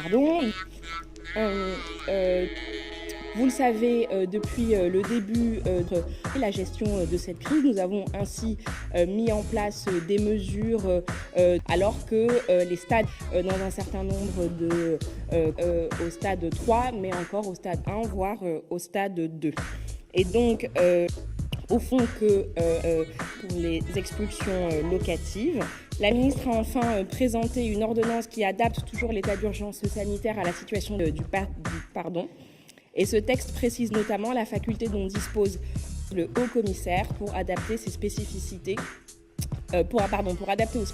pardon. Vous le savez, depuis le début de la gestion de cette crise, nous avons ainsi mis en place des mesures alors que les stades, dans un certain nombre au stade 3, mais encore au stade 1, voire au stade 2. Et donc, au fond que pour les expulsions locatives, la ministre a enfin présenté une ordonnance qui adapte toujours l'état d'urgence sanitaire à la situation pardon. Et ce texte précise notamment la faculté dont dispose le haut-commissaire pour adapter ses spécificités, pour adapter aux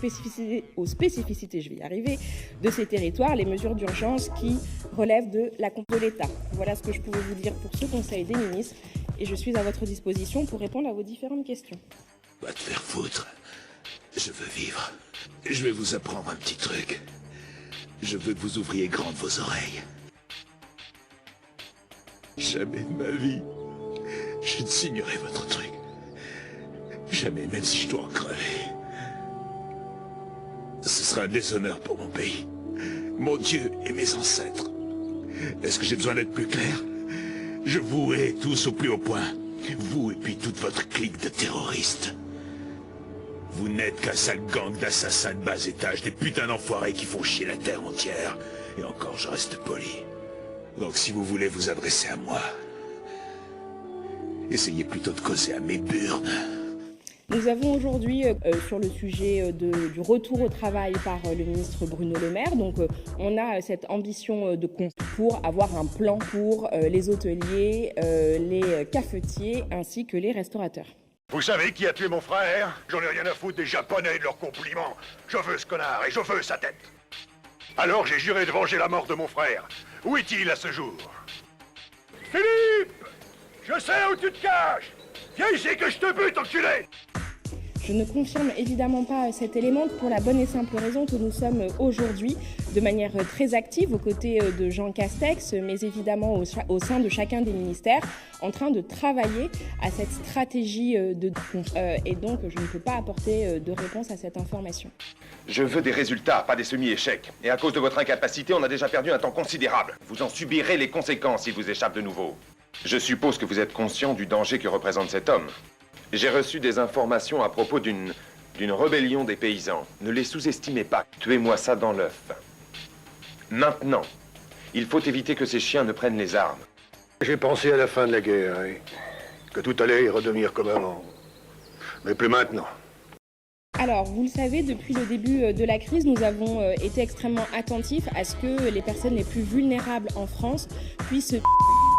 spécificités, je vais y arriver, de ces territoires, les mesures d'urgence qui relèvent de la compétence de l'État. Voilà ce que je pouvais vous dire pour ce Conseil des ministres et je suis à votre disposition pour répondre à vos différentes questions. Va te faire foutre. Je veux vivre. Je vais vous apprendre un petit truc. Je veux que vous ouvriez grandes vos oreilles. Jamais de ma vie, je ne signerai votre truc. Jamais, même si je dois en crever. Ce sera un déshonneur pour mon pays, mon Dieu et mes ancêtres. Est-ce que j'ai besoin d'être plus clair? Je vous hais tous au plus haut point. Vous et puis toute votre clique de terroristes. Vous n'êtes qu'un sale gang d'assassins de bas étage, des putains d'enfoirés qui font chier la terre entière. Et encore, je reste poli. Donc si vous voulez vous adresser à moi, essayez plutôt de causer à mes burnes. Nous avons aujourd'hui sur le sujet du retour au travail par le ministre Bruno Le Maire, donc on a cette ambition pour avoir un plan pour les hôteliers, les cafetiers ainsi que les restaurateurs. Vous savez qui a tué mon frère? J'en ai rien à foutre des Japonais et de leurs compliments. Je veux ce connard et je veux sa tête. Alors j'ai juré de venger la mort de mon frère. Où est-il à ce jour? Philippe! Je sais où tu te caches! Viens ici que je te bute, enculé! Je ne confirme évidemment pas cet élément pour la bonne et simple raison que nous sommes aujourd'hui de manière très active aux côtés de Jean Castex, mais évidemment au sein de chacun des ministères, en train de travailler à cette stratégie et donc je ne peux pas apporter de réponse à cette information. Je veux des résultats, pas des semi-échecs. Et à cause de votre incapacité, on a déjà perdu un temps considérable. Vous en subirez les conséquences s'il vous échappe de nouveau. Je suppose que vous êtes conscient du danger que représente cet homme. J'ai reçu des informations à propos d'une rébellion des paysans. Ne les sous-estimez pas. Tuez-moi ça dans l'œuf. Maintenant, il faut éviter que ces chiens ne prennent les armes. J'ai pensé à la fin de la guerre, que tout allait redevenir comme avant. Mais plus maintenant. Alors, vous le savez, depuis le début de la crise, nous avons été extrêmement attentifs à ce que les personnes les plus vulnérables en France puissent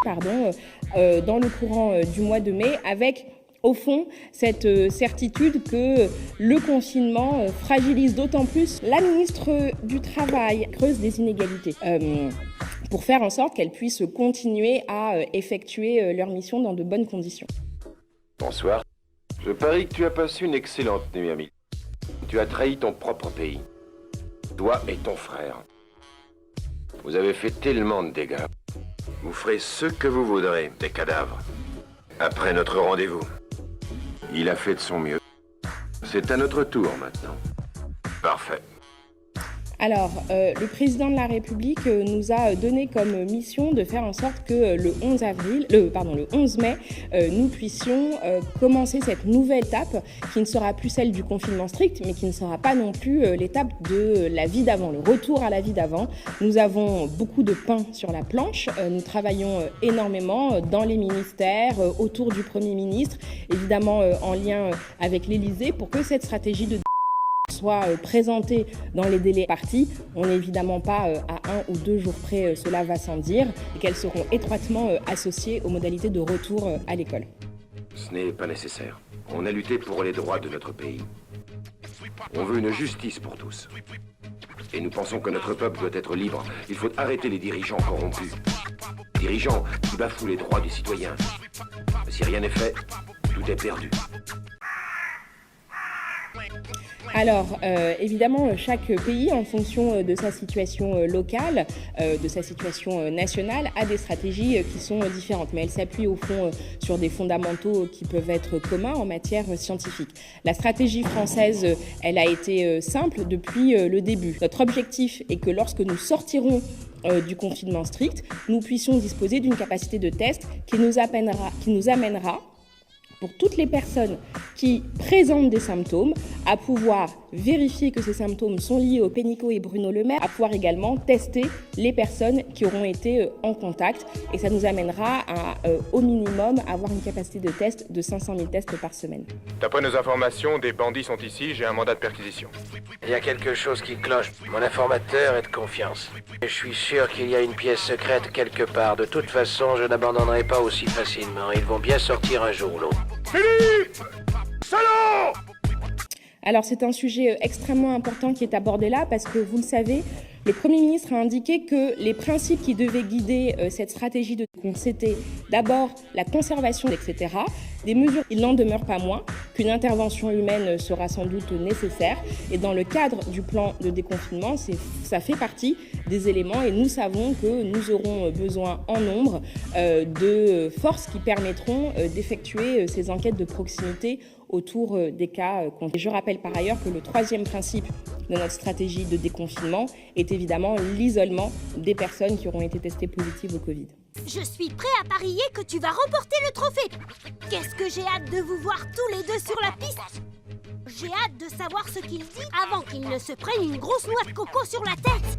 dans le courant du mois de mai avec, au fond, cette certitude que le confinement fragilise d'autant plus la ministre du Travail, creuse des inégalités, pour faire en sorte qu'elles puissent continuer à effectuer leur mission dans de bonnes conditions. Bonsoir. Je parie que tu as passé une excellente nuit, ami. Tu as trahi ton propre pays. Toi et ton frère. Vous avez fait tellement de dégâts. Vous ferez ce que vous voudrez, des cadavres. Après notre rendez-vous. Il a fait de son mieux. C'est à notre tour maintenant. Parfait. Alors, le président de la République nous a donné comme mission de faire en sorte que le 11 mai, nous puissions commencer cette nouvelle étape qui ne sera plus celle du confinement strict, mais qui ne sera pas non plus l'étape de la vie d'avant, le retour à la vie d'avant. Nous avons beaucoup de pain sur la planche. Nous travaillons énormément dans les ministères, autour du Premier ministre, évidemment en lien avec l'Élysée, pour que cette stratégie de soit présentée dans les délais partis. On n'est évidemment pas à 1 ou 2 jours près, cela va sans dire, et qu'elles seront étroitement associées aux modalités de retour à l'école. Ce n'est pas nécessaire. On a lutté pour les droits de notre pays. On veut une justice pour tous. Et nous pensons que notre peuple doit être libre. Il faut arrêter les dirigeants corrompus. Dirigeants qui bafouent les droits des citoyens. Si rien n'est fait, tout est perdu. Alors, évidemment, chaque pays, en fonction de sa situation locale, de sa situation nationale, a des stratégies qui sont différentes. Mais elles s'appuient au fond sur des fondamentaux qui peuvent être communs en matière scientifique. La stratégie française, elle a été simple depuis le début. Notre objectif est que lorsque nous sortirons du confinement strict, nous puissions disposer d'une capacité de test qui nous amènera pour toutes les personnes qui présentent des symptômes, à pouvoir vérifier que ces symptômes sont liés au Pénicaud et Bruno Le Maire, à pouvoir également tester les personnes qui auront été en contact. Et ça nous amènera à, au minimum, avoir une capacité de test de 500 000 tests par semaine. D'après nos informations, des bandits sont ici, j'ai un mandat de perquisition. Il y a quelque chose qui cloche. Mon informateur est de confiance. Et je suis sûr qu'il y a une pièce secrète quelque part. De toute façon, je n'abandonnerai pas aussi facilement. Ils vont bien sortir un jour ou l'autre. Philippe! Salaud! Alors c'est un sujet extrêmement important qui est abordé là parce que vous le savez, le Premier ministre a indiqué que les principes qui devaient guider cette stratégie de c'était d'abord la conservation, etc. Des mesures, il n'en demeure pas moins qu'une intervention humaine sera sans doute nécessaire. Et dans le cadre du plan de déconfinement, ça fait partie des éléments et nous savons que nous aurons besoin en nombre de forces qui permettront d'effectuer ces enquêtes de proximité autour des cas. Je rappelle par ailleurs que le troisième principe de notre stratégie de déconfinement est évidemment l'isolement des personnes qui auront été testées positives au Covid. Je suis prêt à parier que tu vas remporter le trophée. Qu'est-ce que j'ai hâte de vous voir tous les deux sur la piste. J'ai hâte de savoir ce qu'il dit avant qu'il ne se prenne une grosse noix de coco sur la tête.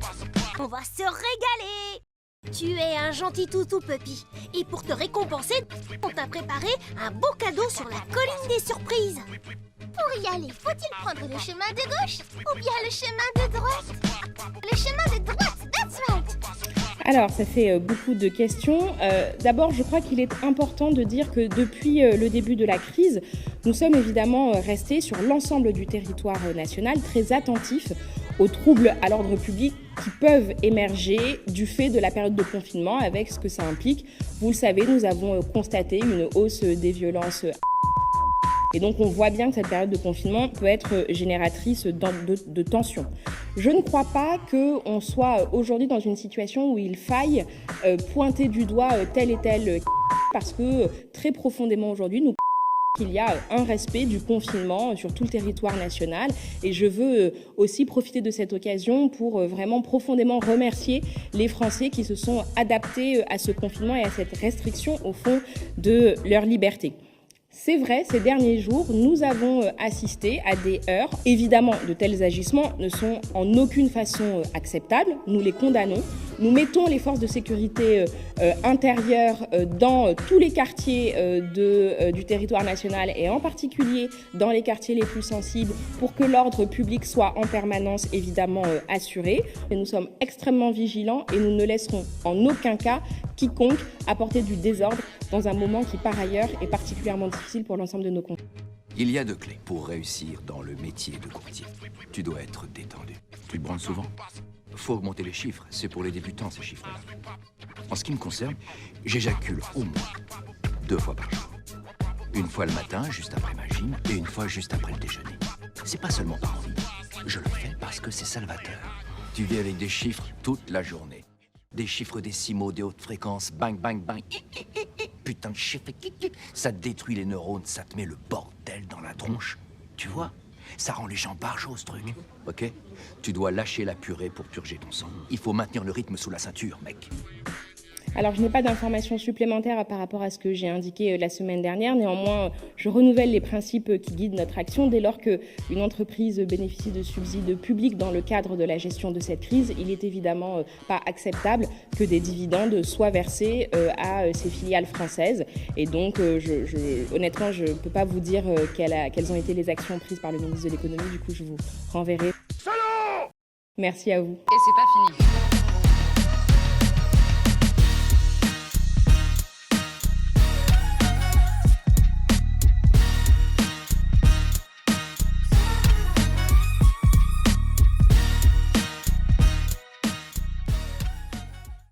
On va se régaler. Tu es un gentil toutou, Puppy. Et pour te récompenser, on t'a préparé un beau cadeau sur la colline des surprises. Pour y aller, faut-il prendre le chemin de gauche ou bien le chemin de droite? Le chemin de droite, that's right. Alors, ça fait beaucoup de questions. D'abord, je crois qu'il est important de dire que depuis le début de la crise, nous sommes évidemment restés sur l'ensemble du territoire national très attentifs aux troubles à l'ordre public qui peuvent émerger du fait de la période de confinement avec ce que ça implique. Vous le savez, nous avons constaté une hausse des violences. Et donc, on voit bien que cette période de confinement peut être génératrice de tensions. Je ne crois pas qu'on soit aujourd'hui dans une situation où il faille pointer du doigt tel et tel parce que très profondément aujourd'hui, nous qu'il y a un respect du confinement sur tout le territoire national et je veux aussi profiter de cette occasion pour vraiment profondément remercier les Français qui se sont adaptés à ce confinement et à cette restriction au fond de leur liberté. C'est vrai, ces derniers jours, nous avons assisté à des heurts. Évidemment, de tels agissements ne sont en aucune façon acceptables. Nous les condamnons. Nous mettons les forces de sécurité intérieure dans tous les quartiers du territoire national et en particulier dans les quartiers les plus sensibles pour que l'ordre public soit en permanence évidemment assuré. Et nous sommes extrêmement vigilants et nous ne laisserons en aucun cas quiconque apporter du désordre dans un moment qui par ailleurs est particulièrement difficile pour l'ensemble de nos comptes. Il y a 2 clés pour réussir dans le métier de courtier. Tu dois être détendu. Tu te branles souvent? Faut augmenter les chiffres, c'est pour les débutants ces chiffres-là. En ce qui me concerne, j'éjacule au moins 2 fois par jour. Une fois le matin, juste après ma gym, et une fois juste après le déjeuner. C'est pas seulement par envie, je le fais parce que c'est salvateur. Tu vis avec des chiffres toute la journée. Des chiffres décimaux, des hautes fréquences, bang, bang, bang. Putain de chiffre, ça te détruit les neurones, ça te met le bordel dans la tronche. Tu vois? Ça rend les gens barjots, ce truc. Ok? Tu dois lâcher la purée pour purger ton sang. Il faut maintenir le rythme sous la ceinture, mec. Alors, je n'ai pas d'informations supplémentaires par rapport à ce que j'ai indiqué la semaine dernière. Néanmoins, je renouvelle les principes qui guident notre action. Dès lors qu'une entreprise bénéficie de subsides publics dans le cadre de la gestion de cette crise, il est évidemment pas acceptable que des dividendes soient versés à ses filiales françaises. Et donc, honnêtement, je ne peux pas vous dire quelles ont été les actions prises par le ministre de l'économie. Du coup, je vous renverrai. Salaud! Merci à vous. Et c'est pas fini.